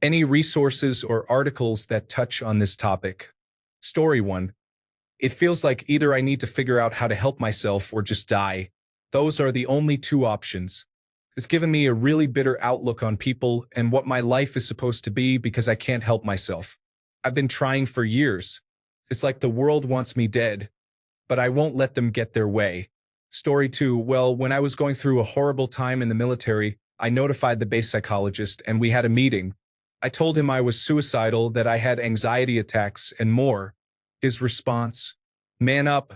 Any resources or articles that touch on this topic? Story 1. It feels like either I need to figure out how to help myself or just die. Those are the only two options. It's given me a really bitter outlook on people and what my life is supposed to be because I can't help myself. I've been trying for years. It's like the world wants me dead, but I won't let them get their way. Story 2. Well, when I was going through a horrible time in the military, I notified the base psychologist and we had a meeting. I told him I was suicidal, that I had anxiety attacks, and more. His response: man up,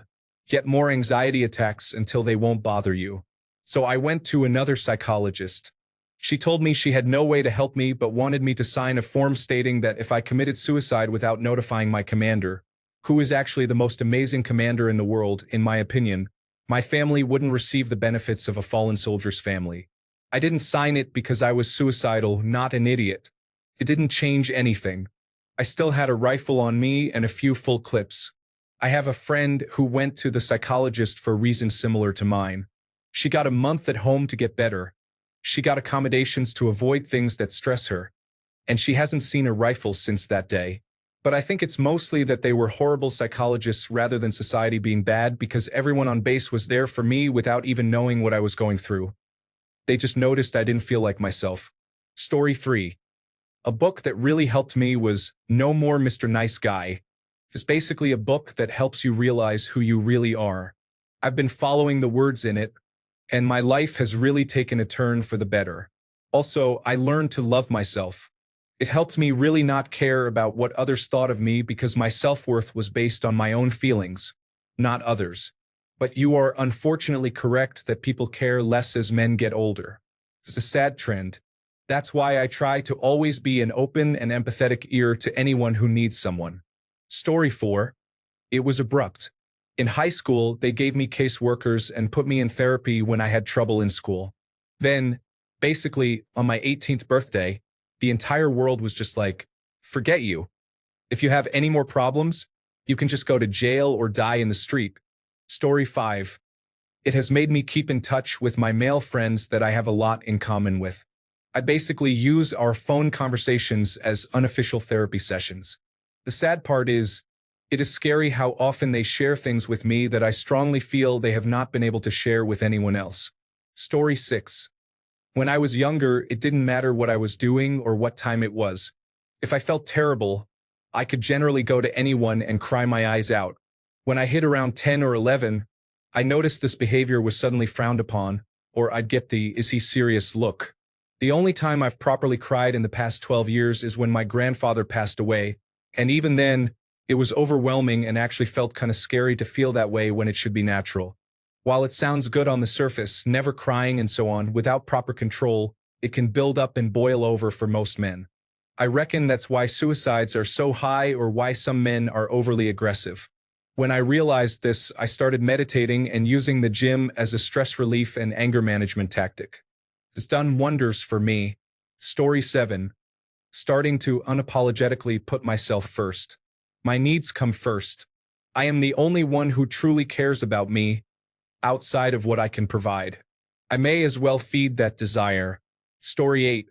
get more anxiety attacks until they won't bother you. So I went to another psychologist. She told me she had no way to help me but wanted me to sign a form stating that if I committed suicide without notifying my commander, who is actually the most amazing commander in the world, in my opinion, my family wouldn't receive the benefits of a fallen soldier's family. I didn't sign it because I was suicidal, not an idiot. It didn't change anything. I still had a rifle on me and a few full clips. I have a friend who went to the psychologist for reasons similar to mine. She got a month at home to get better. She got accommodations to avoid things that stress her. And she hasn't seen a rifle since that day. But I think it's mostly that they were horrible psychologists rather than society being bad, because everyone on base was there for me without even knowing what I was going through. They just noticed I didn't feel like myself. Story 3. A book that really helped me was No More Mr. Nice Guy. It's basically a book that helps you realize who you really are. I've been following the words in it, and my life has really taken a turn for the better. Also, I learned to love myself. It helped me really not care about what others thought of me because my self-worth was based on my own feelings, not others. But you are unfortunately correct that people care less as men get older. It's a sad trend. That's why I try to always be an open and empathetic ear to anyone who needs someone. Story 4. It was abrupt. In high school, they gave me caseworkers and put me in therapy when I had trouble in school. Then, basically, on my 18th birthday, the entire world was just like, forget you. If you have any more problems, you can just go to jail or die in the street. Story 5. It has made me keep in touch with my male friends that I have a lot in common with. I basically use our phone conversations as unofficial therapy sessions. The sad part is, it is scary how often they share things with me that I strongly feel they have not been able to share with anyone else. Story 6. When I was younger, it didn't matter what I was doing or what time it was. If I felt terrible, I could generally go to anyone and cry my eyes out. When I hit around 10 or 11, I noticed this behavior was suddenly frowned upon, or I'd get the "is he serious" look. The only time I've properly cried in the past 12 years is when my grandfather passed away, and even then, it was overwhelming and actually felt kind of scary to feel that way when it should be natural. While it sounds good on the surface, never crying and so on, without proper control, it can build up and boil over for most men. I reckon that's why suicides are so high or why some men are overly aggressive. When I realized this, I started meditating and using the gym as a stress relief and anger management tactic. It's done wonders for me. Story 7. Starting to unapologetically put myself first. My needs come first. I am the only one who truly cares about me, outside of what I can provide. I may as well feed that desire. Story 8.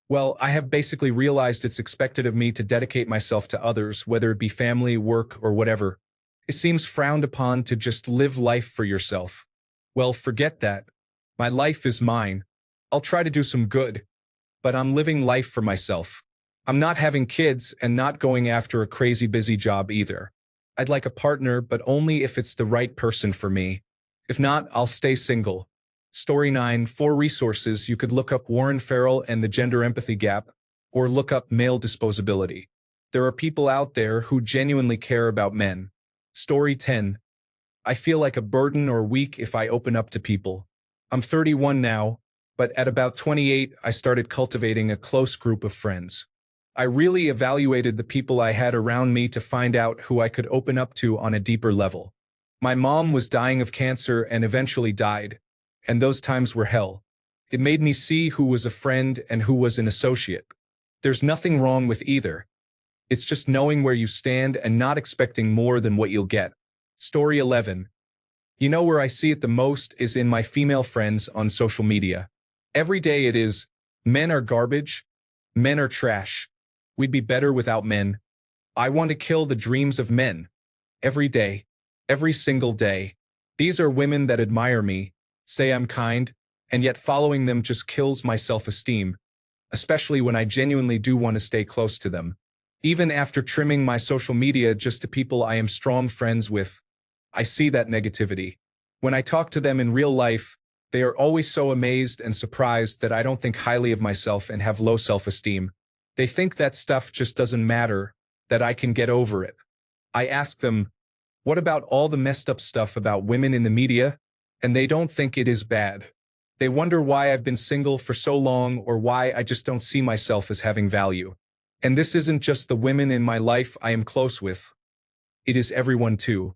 Well, I have basically realized it's expected of me to dedicate myself to others, whether it be family, work, or whatever. It seems frowned upon to just live life for yourself. Well, forget that. My life is mine. I'll try to do some good, but I'm living life for myself. I'm not having kids and not going after a crazy busy job either. I'd like a partner, but only if it's the right person for me. If not, I'll stay single. Story 9. For resources, you could look up Warren Farrell and the gender empathy gap, or look up male disposability. There are people out there who genuinely care about men. Story 10. I feel like a burden or weak if I open up to people. I'm 31 now, but at about 28, I started cultivating a close group of friends. I really evaluated the people I had around me to find out who I could open up to on a deeper level. My mom was dying of cancer and eventually died, and those times were hell. It made me see who was a friend and who was an associate. There's nothing wrong with either. It's just knowing where you stand and not expecting more than what you'll get. Story 11. You know where I see it the most is in my female friends on social media. Every day it is, men are garbage, Men are trash. We'd be better without men. I want to kill the dreams of men. Every day. Every single day. These are women that admire me, say I'm kind, and yet following them just kills my self-esteem, especially when I genuinely do want to stay close to them. Even after trimming my social media just to people I am strong friends with, I see that negativity. When I talk to them in real life, they are always so amazed and surprised that I don't think highly of myself and have low self-esteem. They think that stuff just doesn't matter, that I can get over it. I ask them, what about all the messed up stuff about women in the media? And they don't think it is bad. They wonder why I've been single for so long or why I just don't see myself as having value. And this isn't just the women in my life I am close with. It is everyone too.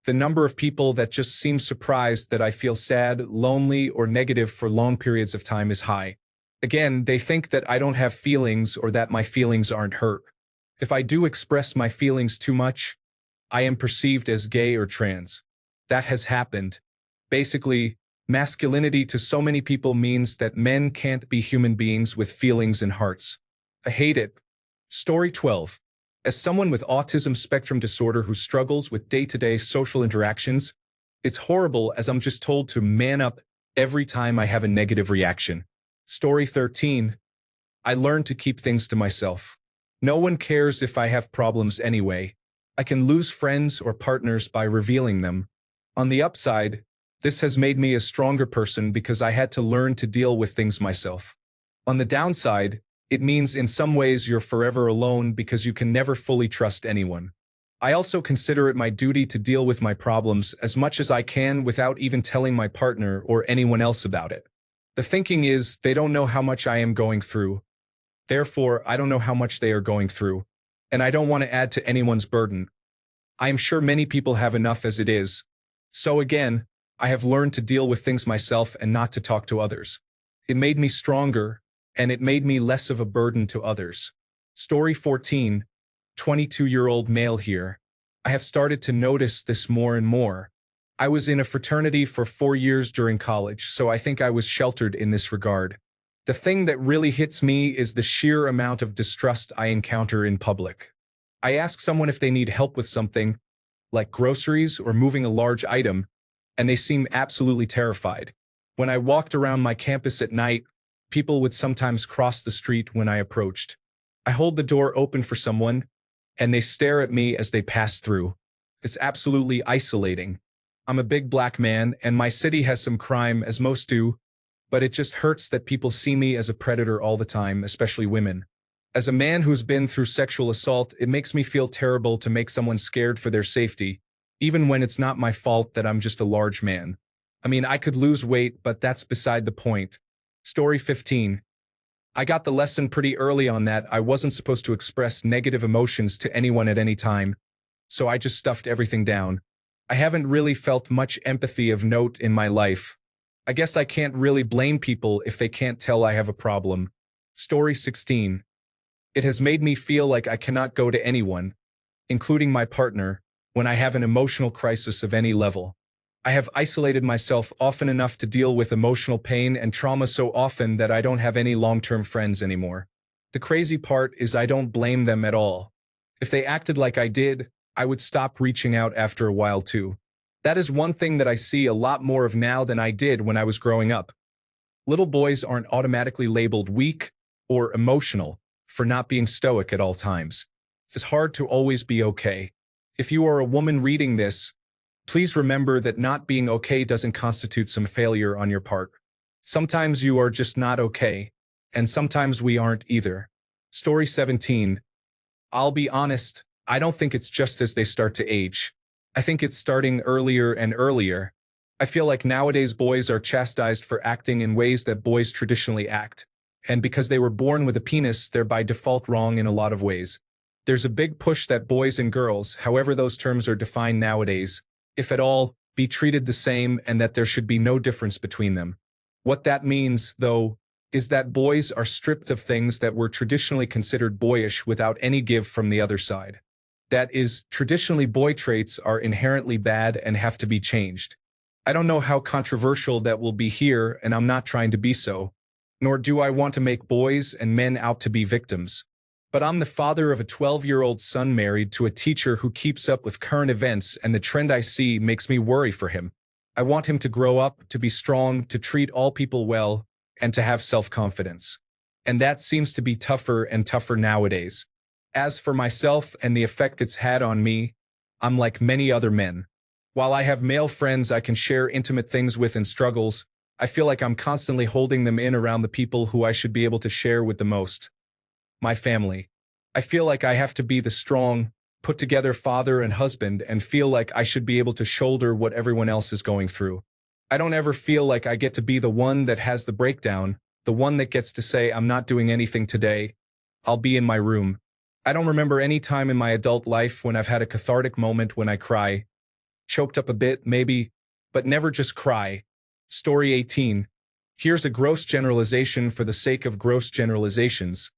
The number of people that just seem surprised that I feel sad, lonely, or negative for long periods of time is high. Again, they think that I don't have feelings or that my feelings aren't hurt. If I do express my feelings too much, I am perceived as gay or trans. That has happened. Basically, masculinity to so many people means that men can't be human beings with feelings and hearts. I hate it. Story 12. As someone with autism spectrum disorder who struggles with day-to-day social interactions, it's horrible as I'm just told to man up every time I have a negative reaction. Story 13. I learned to keep things to myself. No one cares if I have problems anyway. I can lose friends or partners by revealing them. On the upside, this has made me a stronger person because I had to learn to deal with things myself. On the downside, it means in some ways you're forever alone because you can never fully trust anyone. I also consider it my duty to deal with my problems as much as I can without even telling my partner or anyone else about it. The thinking is they don't know how much I am going through. Therefore, I don't know how much they are going through. And I don't want to add to anyone's burden. I am sure many people have enough as it is. So again, I have learned to deal with things myself and not to talk to others. It made me stronger, and it made me less of a burden to others. Story 14. 22-year-old male here. I have started to notice this more and more. I was in a fraternity for 4 years during college, so I think I was sheltered in this regard. The thing that really hits me is the sheer amount of distrust I encounter in public. I ask someone if they need help with something, like groceries or moving a large item, and they seem absolutely terrified. When I walked around my campus at night, people would sometimes cross the street when I approached. I hold the door open for someone, and they stare at me as they pass through. It's absolutely isolating. I'm a big black man, and my city has some crime, as most do, but it just hurts that people see me as a predator all the time, especially women. As a man who's been through sexual assault, it makes me feel terrible to make someone scared for their safety, even when it's not my fault that I'm just a large man. I mean, I could lose weight, but that's beside the point. Story 15. I got the lesson pretty early on that I wasn't supposed to express negative emotions to anyone at any time, so I just stuffed everything down. I haven't really felt much empathy of note in my life. I guess I can't really blame people if they can't tell I have a problem. Story 16. It has made me feel like I cannot go to anyone, including my partner, when I have an emotional crisis of any level. I have isolated myself often enough to deal with emotional pain and trauma so often that I don't have any long-term friends anymore. The crazy part is I don't blame them at all. If they acted like I did, I would stop reaching out after a while too. That is one thing that I see a lot more of now than I did when I was growing up. Little boys aren't automatically labeled weak or emotional for not being stoic at all times. It's hard to always be okay. If you are a woman reading this, please remember that not being okay doesn't constitute some failure on your part. Sometimes you are just not okay, and sometimes we aren't either. Story 17. I'll be honest, I don't think it's just as they start to age. I think it's starting earlier and earlier. I feel like nowadays boys are chastised for acting in ways that boys traditionally act. And because they were born with a penis, they're by default wrong in a lot of ways. There's a big push that boys and girls, however those terms are defined nowadays, if at all, be treated the same and that there should be no difference between them. What that means, though, is that boys are stripped of things that were traditionally considered boyish without any give from the other side. That is, traditionally boy traits are inherently bad and have to be changed. I don't know how controversial that will be here, and I'm not trying to be so. nor do I want to make boys and men out to be victims. But I'm the father of a 12-year-old son married to a teacher who keeps up with current events, and the trend I see makes me worry for him. I want him to grow up, to be strong, to treat all people well, and to have self-confidence. And that seems to be tougher and tougher nowadays. As for myself and the effect it's had on me, I'm like many other men. While I have male friends I can share intimate things with and struggles, I feel like I'm constantly holding them in around the people who I should be able to share with the most. My family. I feel like I have to be the strong, put-together father and husband and feel like I should be able to shoulder what everyone else is going through. I don't ever feel like I get to be the one that has the breakdown, the one that gets to say I'm not doing anything today. I'll be in my room. I don't remember any time in my adult life when I've had a cathartic moment when I cry. Choked up a bit, maybe, but never just cry. Story 18. Here's a gross generalization for the sake of gross generalizations.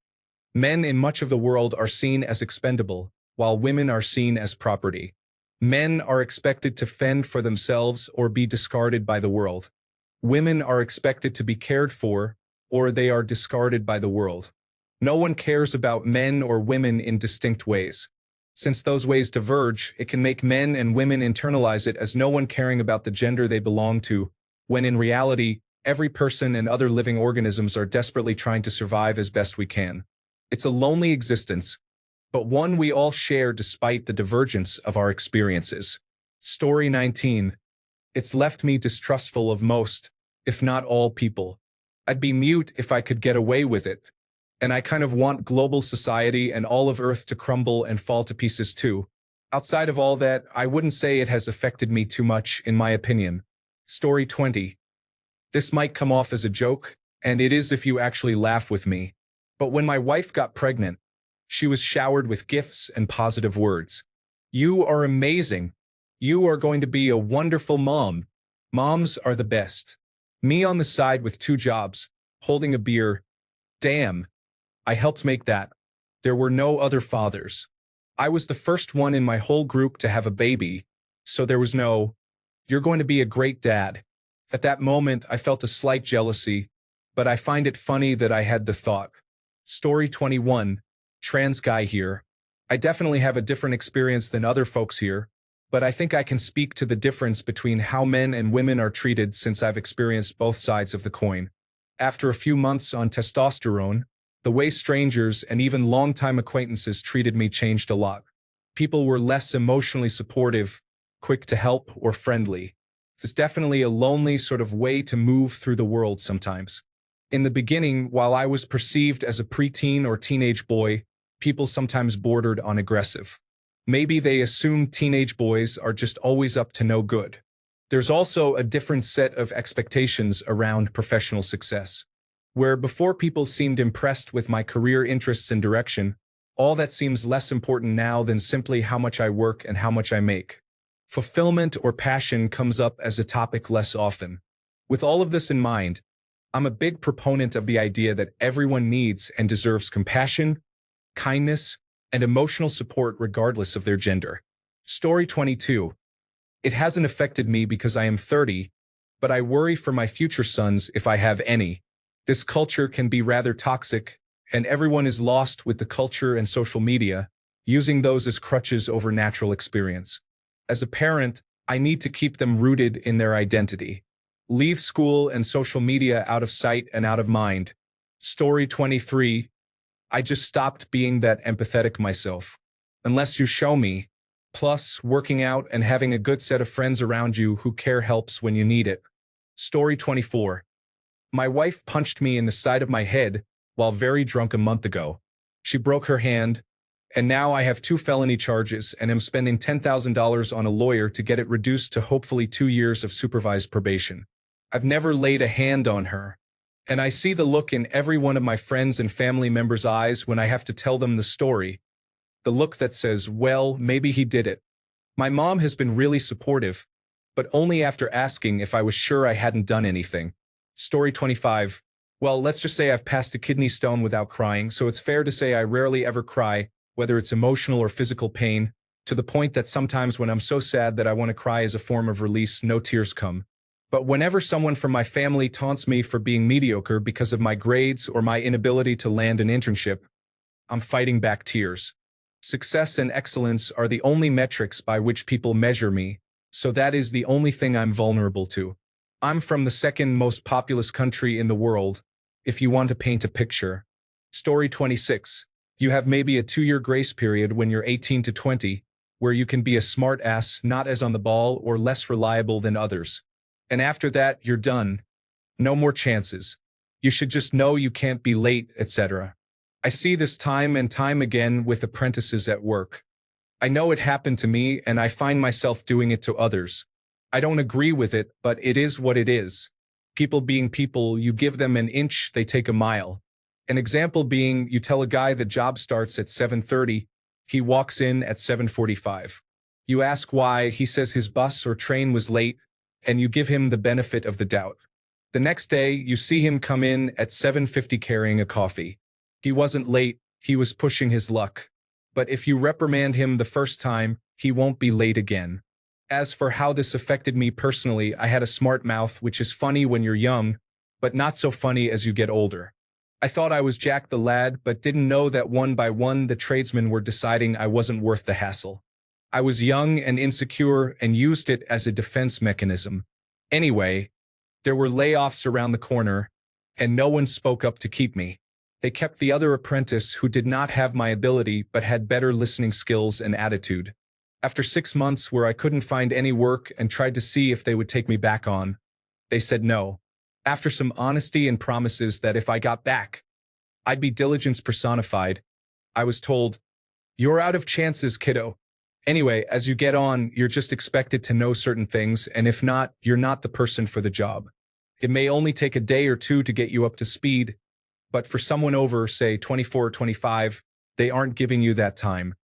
Men in much of the world are seen as expendable, while women are seen as property. Men are expected to fend for themselves or be discarded by the world. Women are expected to be cared for, or they are discarded by the world. No one cares about men or women in distinct ways. Since those ways diverge, it can make men and women internalize it as no one caring about the gender they belong to, when in reality, every person and other living organisms are desperately trying to survive as best we can. It's a lonely existence, but one we all share despite the divergence of our experiences. Story 19. It's left me distrustful of most, if not all people. I'd be mute if I could get away with it. And I kind of want global society and all of Earth to crumble and fall to pieces too. Outside of all that, I wouldn't say it has affected me too much, in my opinion. Story 20. This might come off as a joke, and it is if you actually laugh with me. But when my wife got pregnant, she was showered with gifts and positive words. You are amazing. You are going to be a wonderful mom. Moms are the best. Me on the side with 2 jobs, holding a beer. Damn. I helped make that. There were no other fathers. I was the first one in my whole group to have a baby, so there was no, you're going to be a great dad. At that moment, I felt a slight jealousy, but I find it funny that I had the thought. Story 21. Trans guy here. I definitely have a different experience than other folks here, but I think I can speak to the difference between how men and women are treated since I've experienced both sides of the coin. After a few months on testosterone, the way strangers and even longtime acquaintances treated me changed a lot. People were less emotionally supportive, quick to help, or friendly. It's definitely a lonely sort of way to move through the world sometimes. In the beginning, while I was perceived as a preteen or teenage boy, people sometimes bordered on aggressive. Maybe they assumed teenage boys are just always up to no good. There's also a different set of expectations around professional success. Where before people seemed impressed with my career interests and direction, all that seems less important now than simply how much I work and how much I make. Fulfillment or passion comes up as a topic less often. With all of this in mind, I'm a big proponent of the idea that everyone needs and deserves compassion, kindness, and emotional support regardless of their gender. Story 22. It hasn't affected me because I am 30, but I worry for my future sons if I have any. This culture can be rather toxic, and everyone is lost with the culture and social media, using those as crutches over natural experience. As a parent, I need to keep them rooted in their identity. Leave school and social media out of sight and out of mind. Story 23. I just stopped being that empathetic myself. Unless you show me. Plus, working out and having a good set of friends around you who care helps when you need it. Story 24. My wife punched me in the side of my head while very drunk a month ago. She broke her hand, and now I have 2 felony charges and am spending $10,000 on a lawyer to get it reduced to hopefully 2 years of supervised probation. I've never laid a hand on her, and I see the look in every one of my friends and family members' eyes when I have to tell them the story. The look that says, well, maybe he did it. My mom has been really supportive, but only after asking if I was sure I hadn't done anything. Story 25. Well, let's just say I've passed a kidney stone without crying, so it's fair to say I rarely ever cry, whether it's emotional or physical pain, to the point that sometimes when I'm so sad that I want to cry as a form of release, no tears come. But whenever someone from my family taunts me for being mediocre because of my grades or my inability to land an internship, I'm fighting back tears. Success and excellence are the only metrics by which people measure me, so that is the only thing I'm vulnerable to. I'm from the second most populous country in the world, if you want to paint a picture. Story 26. You have maybe a 2-year grace period when you're 18 to 20, where you can be a smart ass, not as on the ball or less reliable than others. And after that, you're done. No more chances. You should just know you can't be late, etc. I see this time and time again with apprentices at work. I know it happened to me and I find myself doing it to others. I don't agree with it, but it is what it is. People being people, you give them an inch, they take a mile. An example being, you tell a guy the job starts at 7:30, he walks in at 7:45. You ask why, he says his bus or train was late, and you give him the benefit of the doubt. The next day, you see him come in at 7:50 carrying a coffee. He wasn't late, he was pushing his luck. But if you reprimand him the first time, he won't be late again. As for how this affected me personally, I had a smart mouth, which is funny when you're young, but not so funny as you get older. I thought I was Jack the Lad, but didn't know that one by one the tradesmen were deciding I wasn't worth the hassle. I was young and insecure and used it as a defense mechanism. Anyway, there were layoffs around the corner, and no one spoke up to keep me. They kept the other apprentice who did not have my ability but had better listening skills and attitude. After 6 months where I couldn't find any work and tried to see if they would take me back on, they said no. After some honesty and promises that if I got back, I'd be diligence personified, I was told, "You're out of chances, kiddo." Anyway, as you get on, you're just expected to know certain things, and if not, you're not the person for the job. It may only take a day or two to get you up to speed, but for someone over, say, 24 or 25, they aren't giving you that time.